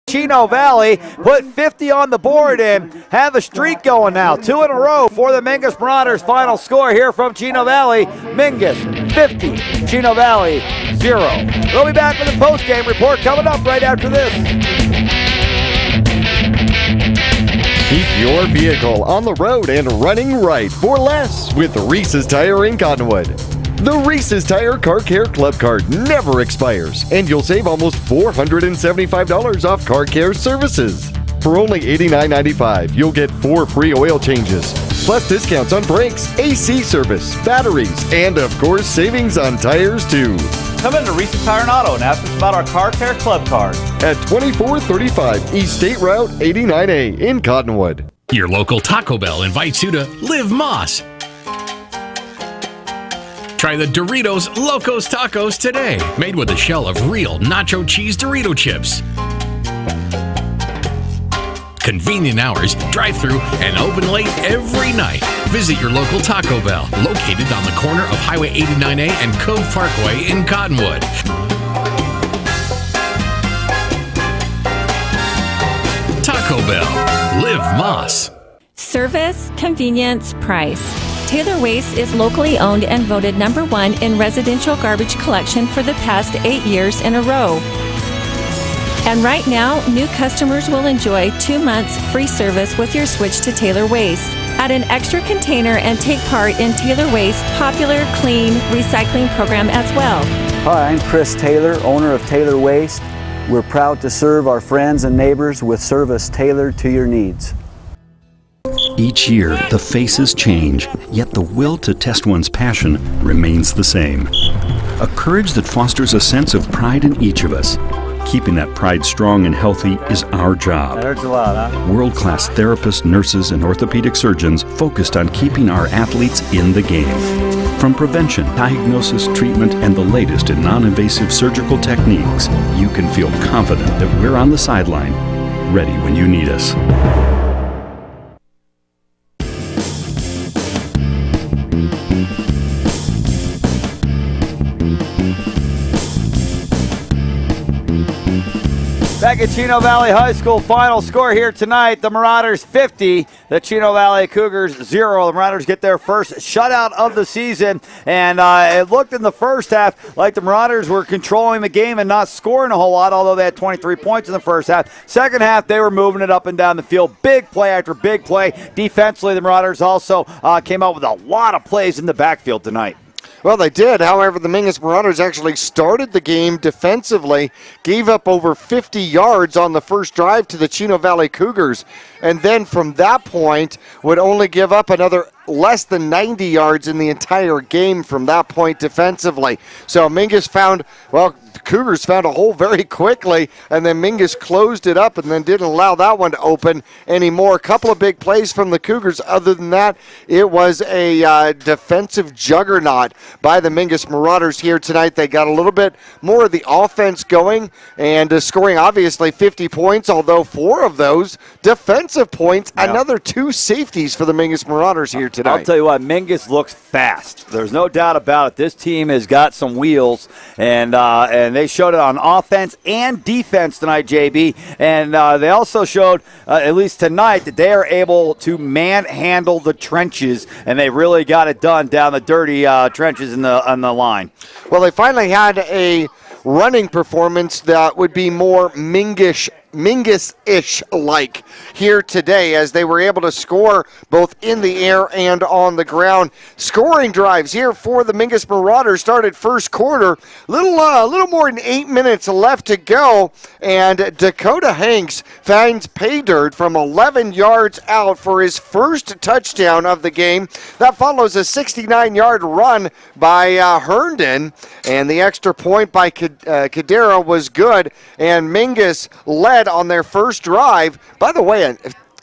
Chino Valley put 50 on the board and have a streak going now. 2 in a row for the Mingus Marauders. Final score here from Chino Valley. Mingus 50, Chino Valley 0. We'll be back with a post-game report coming up right after this. Keep your vehicle on the road and running right for less with Reese's Tire in Cottonwood. The Reese's Tire Car Care Club card never expires, and you'll save almost $475 off car care services. For only $89.95, you'll get 4 free oil changes, plus discounts on brakes, AC service, batteries, and of course, savings on tires too. Come into Reese's Tire and Auto and ask us about our Car Care Club card. At 2435 East State Route 89A in Cottonwood. Your local Taco Bell invites you to Live Moss. Try the Doritos Locos Tacos today, made with a shell of real nacho cheese Dorito chips. Convenient hours, drive-through, and open late every night. Visit your local Taco Bell, located on the corner of Highway 89A and Cove Parkway in Cottonwood. Taco Bell. Live Moss. Service, convenience, price. Taylor Waste is locally owned and voted #1 in residential garbage collection for the past 8 years in a row. And right now, new customers will enjoy 2 months free service with your switch to Taylor Waste. Add an extra container and take part in Taylor Waste's popular clean recycling program as well. Hi, I'm Chris Taylor, owner of Taylor Waste. We're proud to serve our friends and neighbors with service tailored to your needs. Each year, the faces change, yet the will to test one's passion remains the same. A courage that fosters a sense of pride in each of us. Keeping that pride strong and healthy is our job. That hurts a lot, huh? World-class therapists, nurses, and orthopedic surgeons focused on keeping our athletes in the game. From prevention, diagnosis, treatment, and the latest in non-invasive surgical techniques, you can feel confident that we're on the sideline, ready when you need us. Back at Chino Valley High School, final score here tonight. The Marauders 50, the Chino Valley Cougars 0. The Marauders get their first shutout of the season, and it looked in the first half like the Marauders were controlling the game and not scoring a whole lot, although they had 23 points in the first half. Second half, they were moving it up and down the field. Big play after big play. Defensively, the Marauders also came out with a lot of plays in the backfield tonight. Well, they did. However, the Mingus Marauders actually started the game defensively, gave up over 50 yards on the first drive to the Chino Valley Cougars, and then from that point would only give up another less than 90 yards in the entire game from that point defensively. So Mingus found, well, the Cougars found a hole very quickly, and then Mingus closed it up and then didn't allow that one to open anymore. A couple of big plays from the Cougars. Other than that, it was a defensive juggernaut by the Mingus Marauders here tonight. They got a little bit more of the offense going and scoring obviously 50 points, although 4 of those defensive points. Yeah. Another 2 safeties for the Mingus Marauders here tonight. I'll tell you what, Mingus looks fast. There's no doubt about it. This team has got some wheels, and they showed it on offense and defense tonight, JB. And they also showed, at least tonight, that they are able to manhandle the trenches, and they really got it done down the dirty trenches on the line. Well, they finally had a running performance that would be more Mingus-ish like here today, as they were able to score both in the air and on the ground. Scoring drives here for the Mingus Marauders started first quarter, little more than 8 minutes left to go, and Dakota Hanks finds pay dirt from 11 yards out for his first touchdown of the game. That follows a 69-yard run by Herndon, and the extra point by Cadera was good, and Mingus led on their first drive. By the way,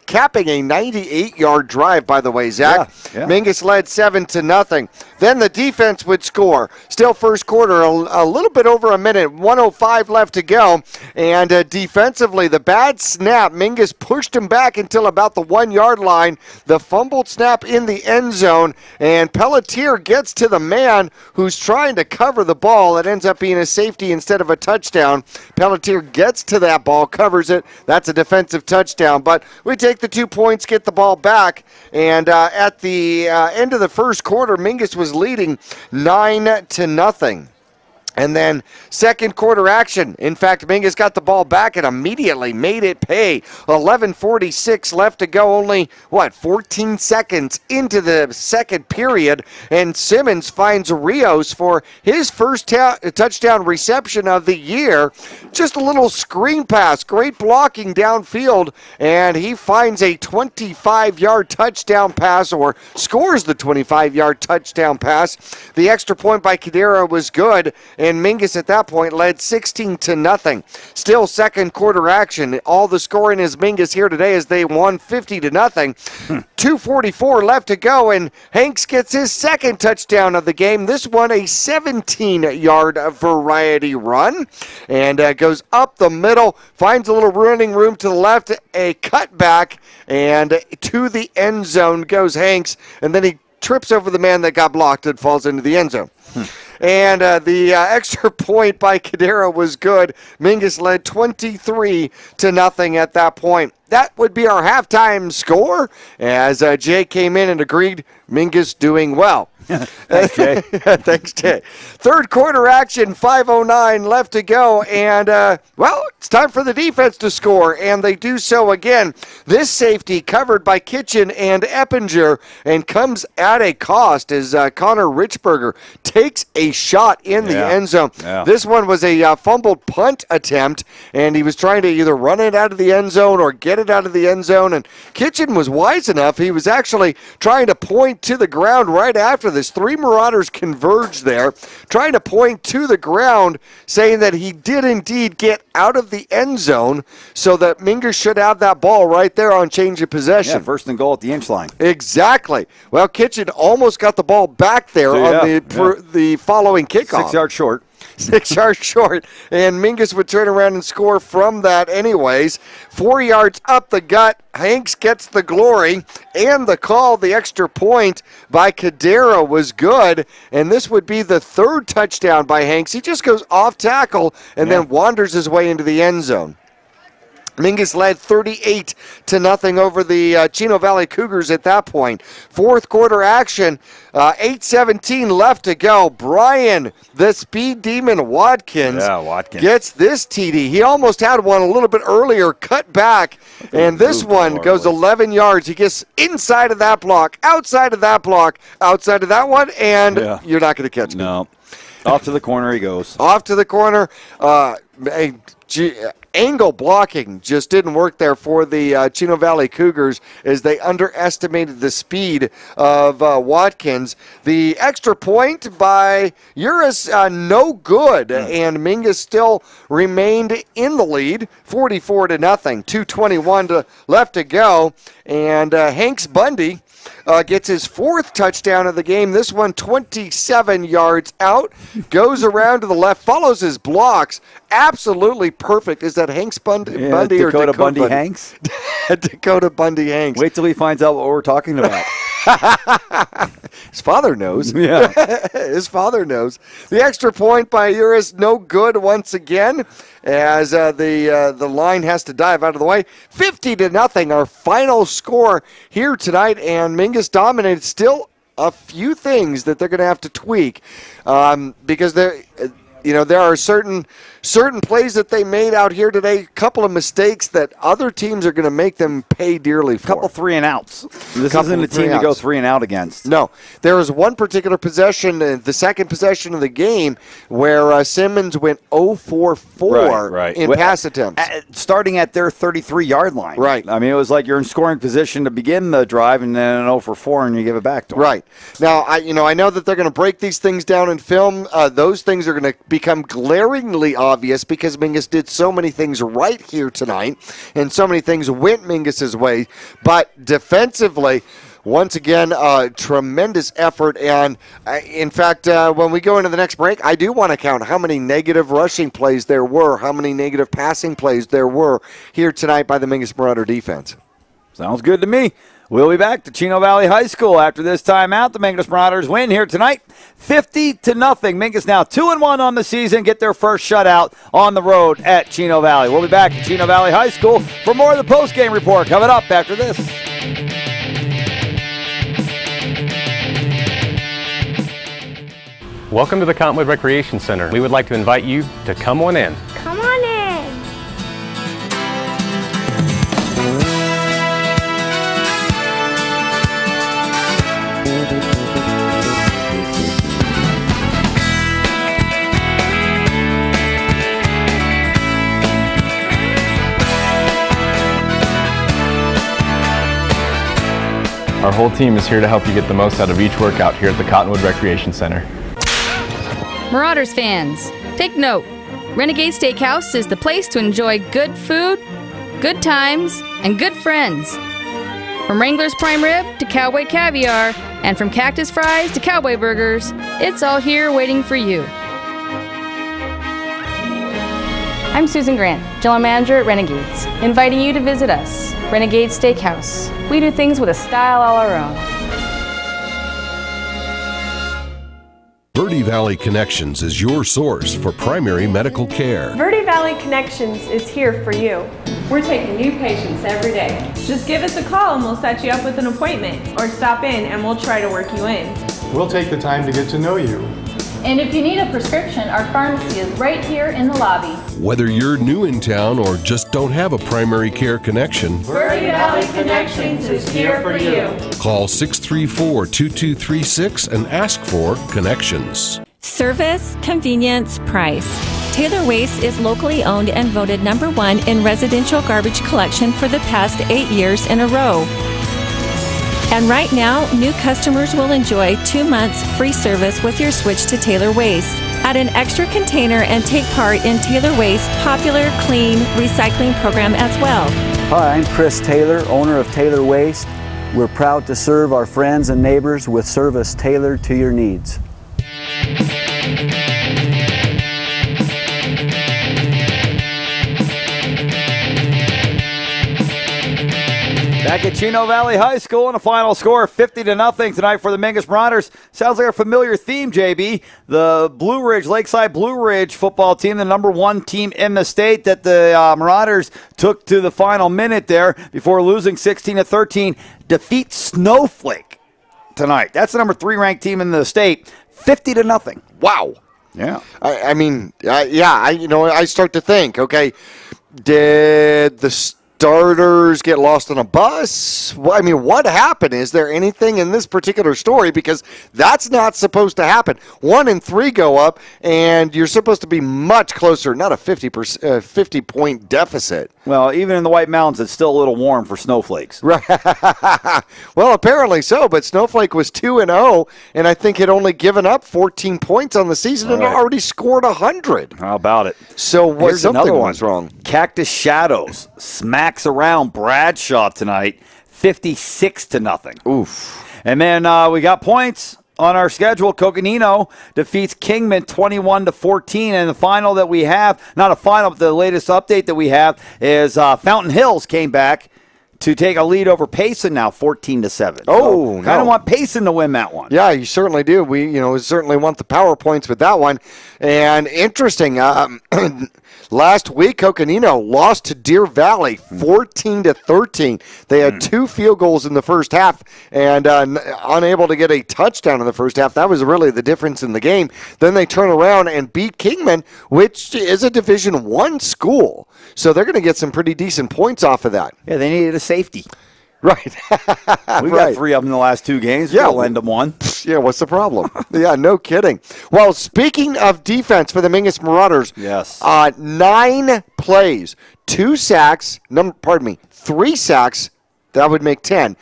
capping a 98-yard drive, by the way, Zach. Yeah. Mingus led 7-0. Then the defense would score. Still first quarter, a little bit over a minute, 1:05 left to go. And defensively, the bad snap, Mingus pushed him back until about the 1-yard line. The fumbled snap in the end zone, and Pelletier gets to the man who's trying to cover the ball. It ends up being a safety instead of a touchdown. Pelletier gets to that ball, covers it. That's a defensive touchdown. But we take the 2 points, get the ball back, and at the end of the first quarter, Mingus was leading 9-0. And then second quarter action. In fact, Mingus got the ball back and immediately made it pay. 11:46 left to go, only, 14 seconds into the second period. And Simmons finds Rios for his first touchdown reception of the year. Just a little screen pass, great blocking downfield, and he finds a 25-yard touchdown pass, or scores the 25-yard touchdown pass. The extra point by Cadera was good, and Mingus at that point led 16-0. Still second quarter action. All the scoring is Mingus here today as they won 50-0. 2:44 left to go, and Hanks gets his second touchdown of the game. This one a 17-yard variety run, and goes up the middle, finds a little running room to the left, a cutback, and to the end zone goes Hanks, and then he trips over the man that got blocked and falls into the end zone. And the extra point by Cadera was good. Mingus led 23-0 at that point. That would be our halftime score, as Jay came in and agreed Mingus doing well. Thanks, Jay. Thanks, Jay. Third quarter action, 5:09 left to go, and, it's time for the defense to score, and they do so again. This safety covered by Kitchen and Eppinger, and comes at a cost as Connor Richburger takes a shot in the end zone. Yeah. This one was a fumbled punt attempt, and he was trying to either run it out of the end zone or get it out of the end zone, and Kitchen was wise enough. He was actually trying to point to the ground right after this. Three Marauders converged there, trying to point to the ground, saying that he did indeed get out of the end zone, so that Mingus should have that ball right there on change of possession. Yeah, first and goal at the inch line. Exactly. Well, Kitchen almost got the ball back there on the following kickoff. 6 yards short. 6 yards short, and Mingus would turn around and score from that anyways. 4 yards up the gut, Hanks gets the glory, and the call, the extra point by Cadera was good, and this would be the third touchdown by Hanks. He just goes off tackle and then wanders his way into the end zone. Mingus led 38-0 over the Chino Valley Cougars at that point. Fourth quarter action, 8:17 left to go. Brian, the speed demon Watkins, gets this TD. He almost had one a little bit earlier, cut back, and this one goes 11 yards. He gets inside of that block, outside of that block, outside of that one, and you're not going to catch him. No. Off to the corner he goes. Off to the corner. Angle blocking just didn't work there for the Chino Valley Cougars, as they underestimated the speed of Watkins. The extra point by Uris, no good, and Mingus still remained in the lead, 44-0. 2:21 left to go, and Hanks Bundy gets his fourth touchdown of the game. This one 27 yards out, goes around to the left, follows his blocks. Absolutely perfect. Is that Hanks Bundy or Dakota Bundy Hanks? Dakota Bundy Hanks. Wait till he finds out what we're talking about. His father knows. Yeah. His father knows. The extra point by Uris, no good once again, as the line has to dive out of the way. 50-0, our final score here tonight, and Mingus dominated. Still a few things that they're going to have to tweak, because there are certain plays that they made out here today, a couple of mistakes that other teams are going to make them pay dearly for. A couple 3-and-outs. This isn't a team to go 3-and-out against. No. There was one particular possession, the second possession of the game, where Simmons went 0 for 4 in pass attempts. Starting at their 33-yard line. Right. I mean, it was like you're in scoring position to begin the drive, and then an 0 for 4, and you give it back to them. Right. Now, I know that they're going to break these things down in film. Those things are going to become glaringly obvious obvious because Mingus did so many things right here tonight, and so many things went Mingus's way. But defensively, once again, tremendous effort. And, in fact, when we go into the next break, I do want to count how many negative rushing plays there were, how many negative passing plays there were here tonight by the Mingus Marauder defense. Sounds good to me. We'll be back to Chino Valley High School after this timeout. The Mingus Marauders win here tonight, 50-0. Mingus now 2-1 on the season, get their first shutout on the road at Chino Valley. We'll be back to Chino Valley High School for more of the postgame report coming up after this. Welcome to the Cottonwood Recreation Center. We would like to invite you to come on in. Come on in. Our whole team is here to help you get the most out of each workout here at the Cottonwood Recreation Center. Marauders fans, take note. Renegade Steakhouse is the place to enjoy good food, good times, and good friends. From Wrangler's Prime Rib to Cowboy Caviar, and from Cactus Fries to Cowboy Burgers, it's all here waiting for you. I'm Susan Grant, General Manager at Renegades, inviting you to visit us, Renegade Steakhouse. We do things with a style all our own. Verde Valley Connections is your source for primary medical care. Verde Valley Connections is here for you. We're taking new patients every day. Just give us a call and we'll set you up with an appointment, or stop in and we'll try to work you in. We'll take the time to get to know you. And if you need a prescription, our pharmacy is right here in the lobby. Whether you're new in town or just don't have a primary care connection, Verde Valley Connections is here for you. Call 634-2236 and ask for Connections. Service, convenience, price. Taylor Waste is locally owned and voted #1 in residential garbage collection for the past 8 years in a row. And right now, new customers will enjoy 2 months free service with your switch to Taylor Waste. Add an extra container and take part in Taylor Waste's popular clean recycling program as well. Hi, I'm Chris Taylor, owner of Taylor Waste. We're proud to serve our friends and neighbors with service tailored to your needs. Back at Chino Valley High School, and a final score of 50-0 tonight for the Mingus Marauders. Sounds like a familiar theme, JB. The Blue Ridge, Lakeside Blue Ridge football team, the #1 team in the state that the Marauders took to the final minute there before losing 16-13, defeat Snowflake tonight. That's the #3 ranked team in the state, 50-0. Wow. Yeah. I mean, I start to think, okay, did the starters get lost on a bus? Well, I mean, what happened? Is there anything in this particular story? Because that's not supposed to happen. 1 and 3 go up, and you're supposed to be much closer, not a 50-point deficit. Well, even in the White Mountains, it's still a little warm for snowflakes. Right. Well, apparently so, but Snowflake was 2-0, and I think had only given up 14 points on the season and already scored 100. How about it? So Here's something another one. was wrong. Cactus Shadows smacks around Bradshaw tonight, 56-0. Oof. And then we got points on our schedule. Coconino defeats Kingman 21-14. And the final that we have, not a final, but the latest update that we have is Fountain Hills came back to take a lead over Payson now, 14-7. Oh, kind of want Payson to win that one. Yeah, you certainly do. We, certainly want the power points with that one. And interesting, last week Coconino lost to Deer Valley 14-13. They had 2 field goals in the first half and unable to get a touchdown in the first half. That was really the difference in the game. Then they turn around and beat Kingman, which is a Division I school. So they're going to get some pretty decent points off of that. Yeah, they needed a safety. Right. We got 3 of them in the last 2 games. Yeah, we'll end them one. Yeah, what's the problem? Yeah, no kidding. Well, speaking of defense for the Mingus Marauders, yes, 9 plays, 2 sacks, 3 sacks, That would make 10.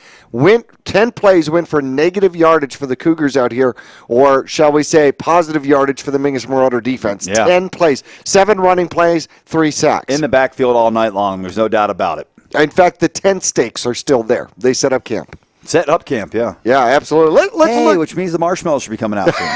10 plays went for negative yardage for the Cougars out here, or shall we say positive yardage for the Mingus Marauder defense. Yeah. 10 plays, 7 running plays, 3 sacks. In the backfield all night long. There's no doubt about it. In fact, the tent stakes are still there. They set up camp. Set up camp, yeah. Yeah, absolutely. Let's look. Which means the marshmallows should be coming out soon.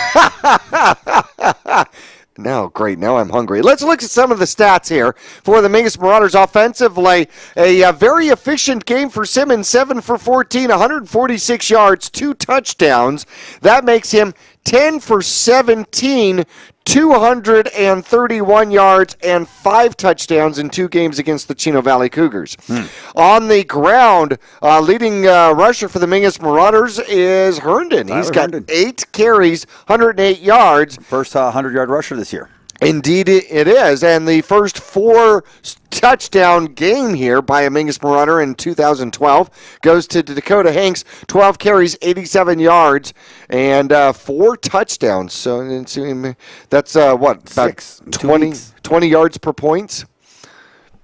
Now, great. Now I'm hungry. Let's look at some of the stats here for the Mingus Marauders offensively. A very efficient game for Simmons, 7 for 14, 146 yards, 2 touchdowns. That makes him 10 for 17, 231 yards and 5 touchdowns in 2 games against the Chino Valley Cougars. On the ground, leading rusher for the Mingus Marauders is Herndon. He's got 8 carries, 108 yards. First 100-yard rusher this year. Indeed it is, and the first 4 touchdown game here by a Mingus Marauder in 2012 goes to Dakota Hanks, 12 carries, 87 yards, and 4 touchdowns. So that's what, about 20 yards per points?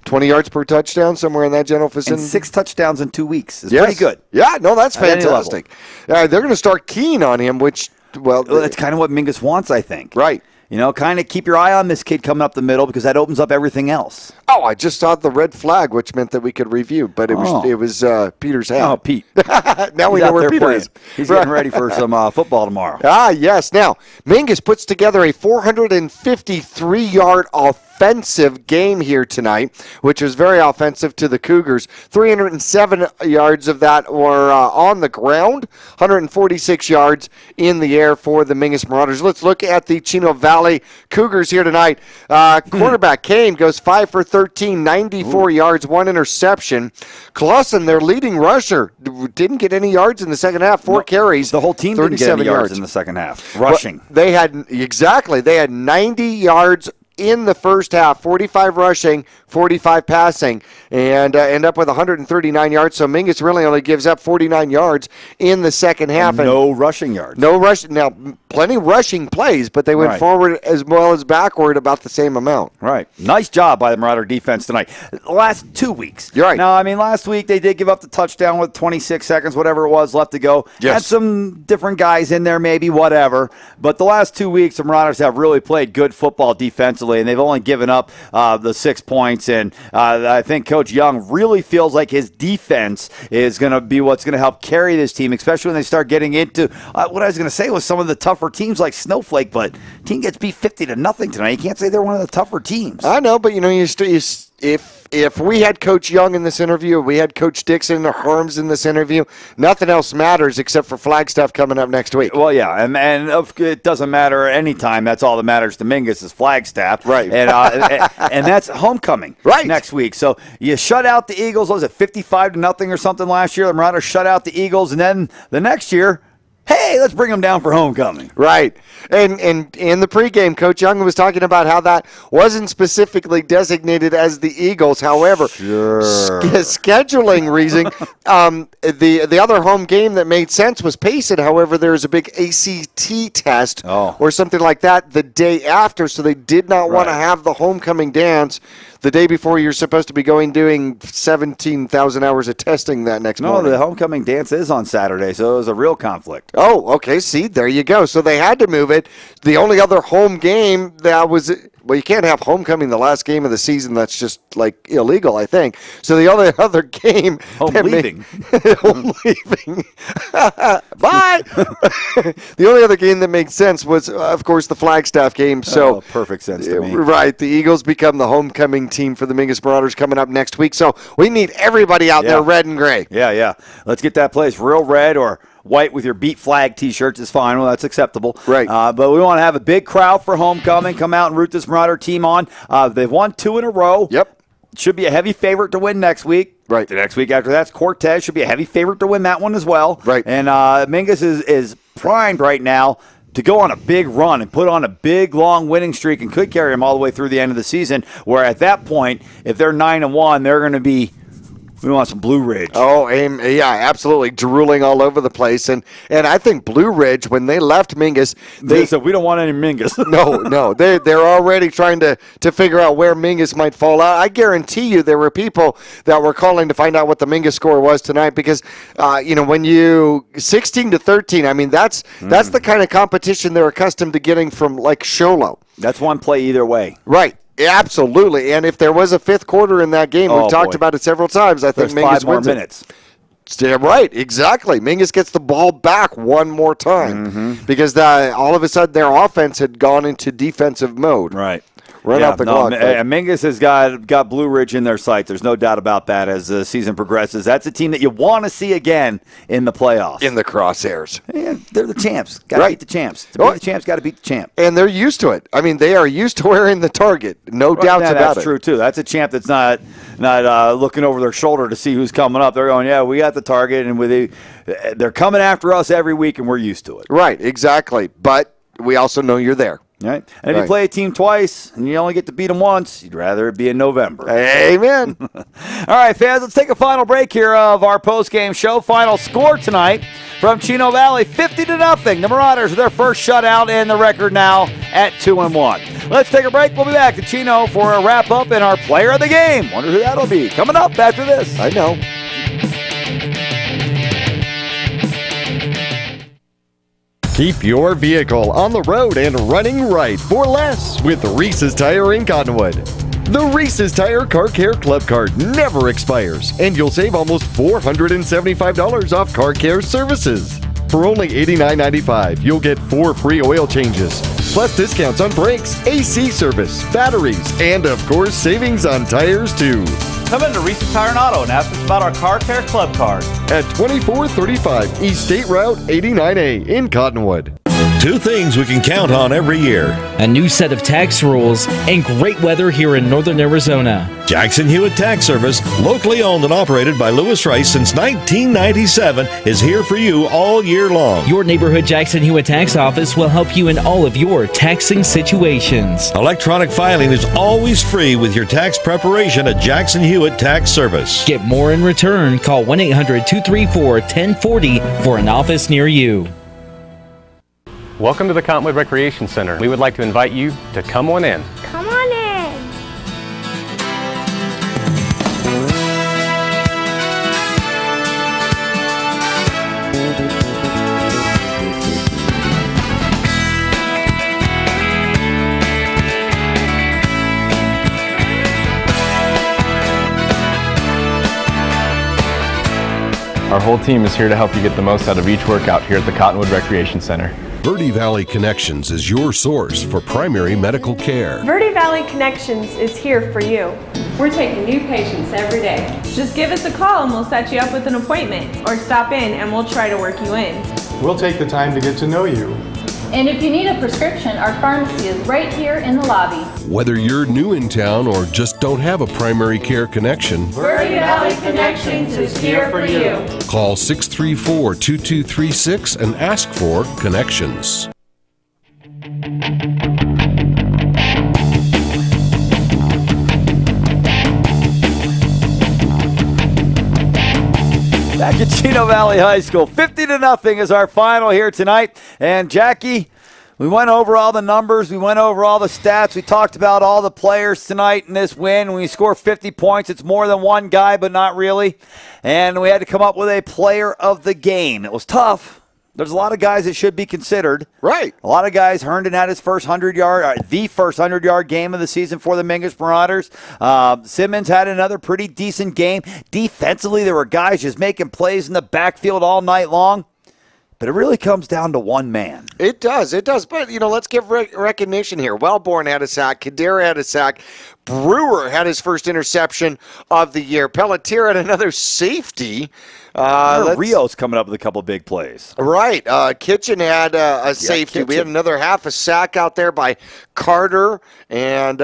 20 yards per touchdown, somewhere in that general vicinity. And 6 touchdowns in 2 weeks. It's pretty good. Yeah, no, that's fantastic. They're going to start keen on him, which, well, that's kind of what Mingus wants, I think. Right. You know, kind of keep your eye on this kid coming up the middle because that opens up everything else. Oh, I just saw the red flag, which meant that we could review, but it was Peter's hat. Oh, Pete. Now we know where Peter is. He's getting ready for some football tomorrow. Ah, yes. Now, Mingus puts together a 453-yard offensive game here tonight, which was very offensive to the Cougars. 307 yards of that were on the ground, 146 yards in the air for the Mingus Marauders. Let's look at the Chino Valley Cougars here tonight. Quarterback Kane goes 5 for 13, 94 yards, 1 interception. Clausen, their leading rusher, didn't get any yards in the second half, 4 carries. The whole team didn't get any yards in the second half, rushing. Well, they had 90 yards in the first half, 45 rushing, 45 passing, and end up with 139 yards. So Mingus really only gives up 49 yards in the second half. And no rushing yards. No rushing. Now, plenty rushing plays, but they went forward as well as backward about the same amount. Right. Nice job by the Marauder defense tonight. The last 2 weeks. You're right. Now, I mean, last week they did give up the touchdown with 26 seconds, whatever it was, left to go. Yes. Had some different guys in there, maybe, whatever. But the last 2 weeks, the Marauders have really played good football defensively, and they've only given up the 6 points. And I think Coach Young really feels like his defense is going to be what's going to help carry this team, especially when they start getting into what I was going to say was some of the tougher teams like Snowflake, but team gets beat 50-0 tonight. You can't say they're one of the tougher teams. I know, but you know, if we had Coach Young in this interview, we had Coach Dixon or Harms in this interview, nothing else matters except for Flagstaff coming up next week. Well, yeah, and it doesn't matter anytime. That's all that matters to Mingus is Flagstaff. Right. And and that's homecoming next week. So you shut out the Eagles, what was it, 55-0 or something last year? The Marauders shut out the Eagles, and then the next year, hey, let's bring them down for homecoming. Right. And in the pregame, Coach Young was talking about how that wasn't specifically designated as the Eagles. However, scheduling reason, the other home game that made sense was Payson. However, there's a big ACT test or something like that the day after, so they did not want to have the homecoming dance the day before you're supposed to be doing 17,000 hours of testing that next morning. No, the homecoming dance is on Saturday, so it was a real conflict. Oh, okay. See, there you go. So they had to move it. The only other home game that was, well, you can't have homecoming the last game of the season. That's just like illegal, I think. So the only other game, home leaving. Bye. The only other game that made sense was, of course, the Flagstaff game. So perfect sense to me. Right. The Eagles become the homecoming team for the Mingus Marauders coming up next week. So we need everybody out there red and gray. Yeah. Let's get that place real red or white with your Beat Flag T-shirts is fine. Well, that's acceptable. Right. But we want to have a big crowd for homecoming. Come out and root this Marauder team on. They've won 2 in a row. Yep. Should be a heavy favorite to win next week. Right. The next week after that's Cortez. Should be a heavy favorite to win that one as well. Right. And Mingus is primed right now to go on a big run and put on a big, long winning streak and could carry them all the way through the end of the season, where at that point, if they're 9-1, they're going to be We want some Blue Ridge. Oh, yeah, absolutely. Drooling all over the place. And I think Blue Ridge, when they left Mingus, they said, we don't want any Mingus. No. They're already trying to figure out where Mingus might fall out. I guarantee you there were people that were calling to find out what the Mingus score was tonight because, when you 16-13, I mean, that's the kind of competition they're accustomed to getting from, like, Sholo. That's one play either way. Right. Absolutely, and if there was a fifth quarter in that game, we've talked about it several times. I think Mingus wins minutes. Yeah, right, exactly. Mingus gets the ball back one more time because all of a sudden their offense had gone into defensive mode. Right. Run out the clock. Mingus has got Blue Ridge in their sights. There's no doubt about that as the season progresses. That's a team that you want to see again in the playoffs. In the crosshairs. Yeah, they're the champs. Got to beat the champs. To beat the champs, got to beat the champ. And they're used to it. I mean, they are used to wearing the target. No doubts about it. That's true, too. That's a champ that's not looking over their shoulder to see who's coming up. They're going, yeah, we got the target, and they're coming after us every week, and we're used to it. Right, exactly. But we also know you're there. Right. And if you play a team twice and you only get to beat them once, you'd rather it be in November. Amen. All right, fans, let's take a final break here of our post-game show. Final score tonight from Chino Valley, 50-0. The Marauders are their first shutout, and the record now at 2-1. Let's take a break. We'll be back to Chino for a wrap-up and our player of the game. Wonder who that'll be. Coming up after this. I know. Keep your vehicle on the road and running right for less with Reese's Tire in Cottonwood. The Reese's Tire Car Care Club card never expires, and you'll save almost $475 off car care services. For only $89.95, you'll get 4 free oil changes, plus discounts on brakes, AC service, batteries, and of course, savings on tires too. Come into Reese's Tire and Auto and ask us about our Car Care Club card. At 2435 East State Route 89A in Cottonwood. 2 things we can count on every year: a new set of tax rules and great weather here in northern Arizona. Jackson Hewitt Tax Service, locally owned and operated by Lewis Rice since 1997, is here for you all year long. Your neighborhood Jackson Hewitt Tax Office will help you in all of your taxing situations. Electronic filing is always free with your tax preparation at Jackson Hewitt Tax Service. Get more in return. Call 1-800-234-1040 for an office near you. Welcome to the Cottonwood Recreation Center. We would like to invite you to come on in. Come on in. Our whole team is here to help you get the most out of each workout here at the Cottonwood Recreation Center. Verde Valley Connections is your source for primary medical care. Verde Valley Connections is here for you. We're taking new patients every day. Just give us a call and we'll set you up with an appointment, or stop in and we'll try to work you in. We'll take the time to get to know you. And if you need a prescription, our pharmacy is right here in the lobby. Whether you're new in town or just don't have a primary care connection, Verde Valley Connections is here for you. Call 634-2236 and ask for Connections. Back at Chino Valley High School, 50-0 is our final here tonight. And Jackie, we went over all the numbers. We went over all the stats. We talked about all the players tonight in this win. When you score 50 points, it's more than one guy, but not really. And we had to come up with a player of the game. It was tough. There's a lot of guys that should be considered. Right. A lot of guys. Herndon had his first 100-yard, the first 100-yard game of the season for the Mingus Marauders. Simmons had another pretty decent game. Defensively, there were guys just making plays in the backfield all night long. But it really comes down to one man. It does. But, let's give recognition here. Wellborn had a sack. Kadira had a sack. Brewer had his first interception of the year. Pelletier had another safety. Rio's coming up with a couple of big plays. Right. Kitchen had a safety. We had another half a sack out there by Carter. And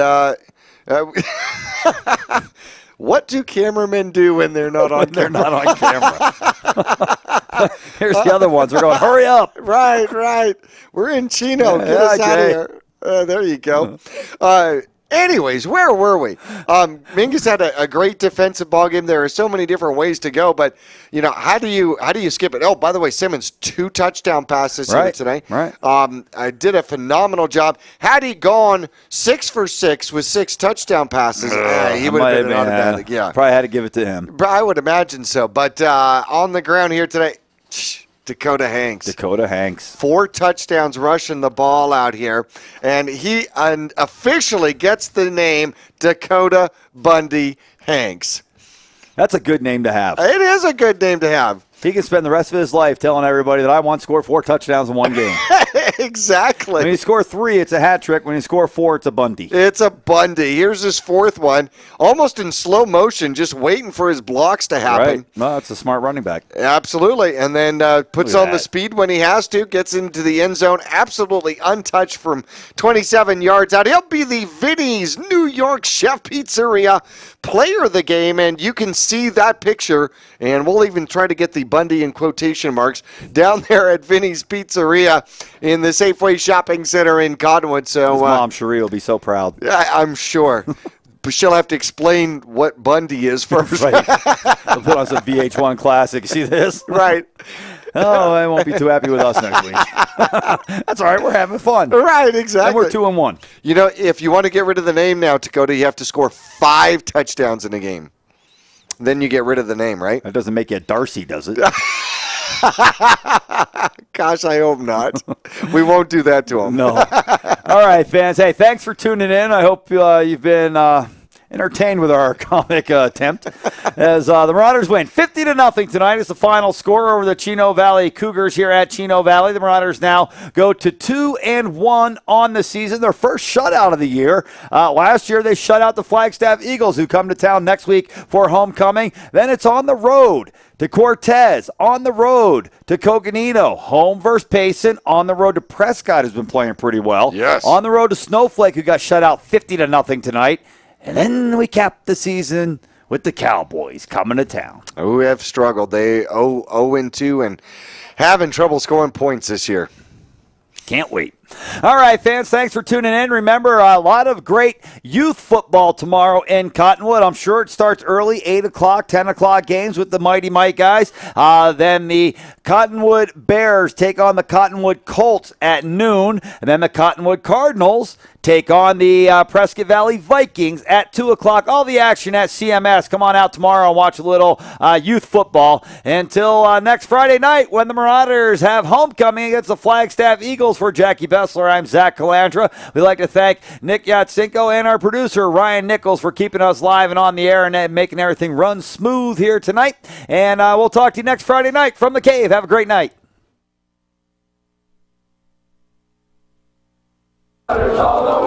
what do cameramen do when they're not on camera? They're not on camera. Here's the other ones. We're going, hurry up. Right. We're in Chino. Get us out of here. There you go. Anyways, where were we? Mingus had a great defensive ball game. There are so many different ways to go, but how do you skip it? Oh, by the way, Simmons 2 touchdown passes here today. Right. I did a phenomenal job. Had he gone 6 for 6 with 6 touchdown passes, he would have been automatic. Yeah, probably had to give it to him. I would imagine so. But on the ground here today, Dakota Hanks. 4 touchdowns rushing the ball out here. And he officially gets the name Dakota Bundy Hanks. That's a good name to have. It is a good name to have. He can spend the rest of his life telling everybody that I once scored 4 touchdowns in one game. Exactly. When you score 3, it's a hat trick. When you score 4, it's a Bundy. It's a Bundy. Here's his 4th one, almost in slow motion, just waiting for his blocks to happen. Right. Well, that's a smart running back. Absolutely. And then puts on the speed when he has to, gets into the end zone, absolutely untouched from 27 yards out. He'll be the Vinny's New York Chef Pizzeria player of the game, and you can see that picture, and we'll even try to get the Bundy in quotation marks down there at Vinny's Pizzeria in the Safeway Shopping Center in Cottonwood. So his mom, Cherie, will be so proud. I'm sure. But she'll have to explain what Bundy is first. Right. We'll put on some VH1 Classic. See this? Right. Oh, I won't be too happy with us next week. That's all right. We're having fun. Right, exactly. And we're 2-1. If you want to get rid of the name now, Dakota, you have to score 5 touchdowns in a game. Then you get rid of the name, right? That doesn't make you Darcy, does it? Gosh, I hope not. We won't do that to him. No. All right, fans. Hey, thanks for tuning in. I hope you've been entertained with our comic attempt as the Marauders win 50-0 tonight. Is the final score over the Chino Valley Cougars here at Chino Valley. The Marauders now go to 2-1 on the season, their first shutout of the year. Last year they shut out the Flagstaff Eagles, who come to town next week for homecoming. Then it's on the road to Cortez, on the road to Coconino, home versus Payson, on the road to Prescott, who's been playing pretty well. Yes. On the road to Snowflake, who got shut out 50-0 tonight. And then we cap the season with the Cowboys coming to town. Who have struggled. They 0-2 and having trouble scoring points this year. Can't wait. All right, fans, thanks for tuning in. Remember, a lot of great youth football tomorrow in Cottonwood. I'm sure it starts early, 8 o'clock, 10 o'clock games with the Mighty Mike guys. Then the Cottonwood Bears take on the Cottonwood Colts at noon. And then the Cottonwood Cardinals take on the Prescott Valley Vikings at 2 o'clock. All the action at CMS. Come on out tomorrow and watch a little youth football. Until next Friday night when the Marauders have homecoming against the Flagstaff Eagles. For Jackie Bessler, I'm Zach Calandra. We'd like to thank Nick Yatsenko and our producer, Ryan Nichols, for keeping us live and on the air and making everything run smooth here tonight. And we'll talk to you next Friday night from the cave. Have a great night. All